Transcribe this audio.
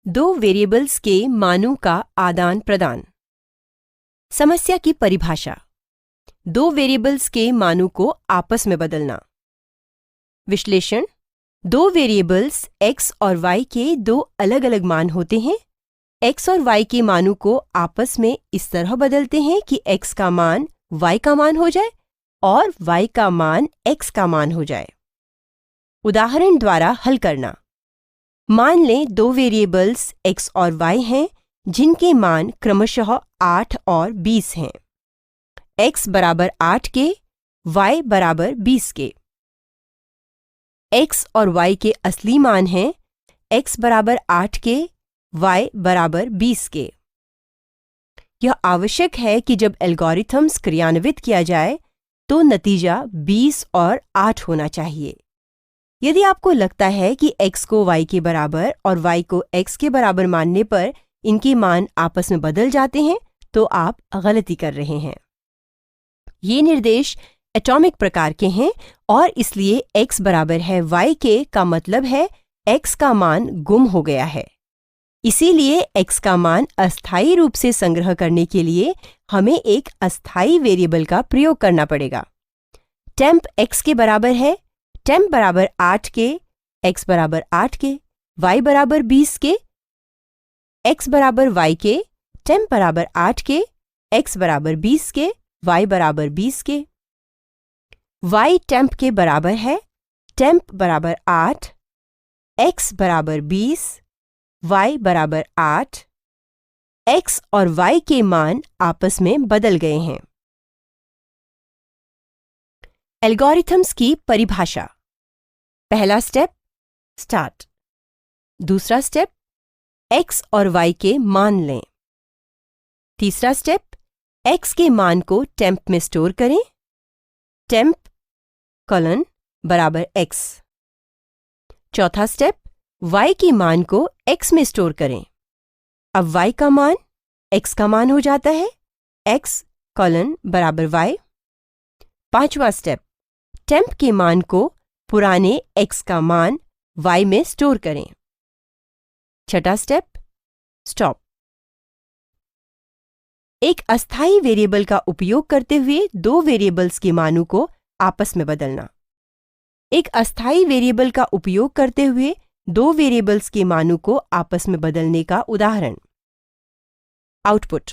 दो वेरिएबल्स के मानों का आदान प्रदान। समस्या की परिभाषा। दो वेरिएबल्स के मानों को आपस में बदलना। विश्लेषण। दो वेरिएबल्स x और y के दो अलग अलग मान होते हैं। x और y के मानों को आपस में इस तरह बदलते हैं कि x का मान y का मान हो जाए और y का मान x का मान हो जाए। उदाहरण द्वारा हल करना। मान लें दो वेरिएबल्स x और y हैं जिनके मान क्रमशः 8 और 20 हैं। x बराबर 8 के, y बराबर 20 के। x और y के असली मान हैं x बराबर 8 के, y बराबर 20 के। यह आवश्यक है कि जब एल्गोरिथम्स क्रियान्वित किया जाए तो नतीजा 20 और 8 होना चाहिए। यदि आपको लगता है कि x को y के बराबर और y को x के बराबर मानने पर इनके मान आपस में बदल जाते हैं तो आप गलती कर रहे हैं। ये निर्देश एटॉमिक प्रकार के हैं और इसलिए x बराबर है y के का मतलब है x का मान गुम हो गया है। इसीलिए x का मान अस्थायी रूप से संग्रह करने के लिए हमें एक अस्थायी वेरिएबल का प्रयोग करना पड़ेगा। temp x के बराबर है temp बराबर 8 के, x बराबर 8 के, y बराबर 20 के। x बराबर y के, temp बराबर 8 के, x बराबर 20 के, y बराबर 20 के। y temp के बराबर है temp बराबर 8, x बराबर 20, y बराबर 8। x और y के मान आपस में बदल गए हैं। एल्गोरिथम्स की परिभाषा। पहला स्टेप स्टार्ट। दूसरा स्टेप x और y के मान लें। तीसरा स्टेप x के मान को temp में स्टोर करें। temp कॉलन बराबर x। चौथा स्टेप y के मान को x में स्टोर करें। अब y का मान x का मान हो जाता है x कॉलन बराबर y। पांचवा स्टेप temp के मान को पुराने x का मान y में स्टोर करें। छठा स्टेप स्टॉप। एक अस्थायी वेरिएबल का उपयोग करते हुए दो वेरिएबल्स के मानों को आपस में बदलना। एक अस्थायी वेरिएबल का उपयोग करते हुए दो वेरिएबल्स के मानों को आपस में बदलने का उदाहरण। आउटपुट।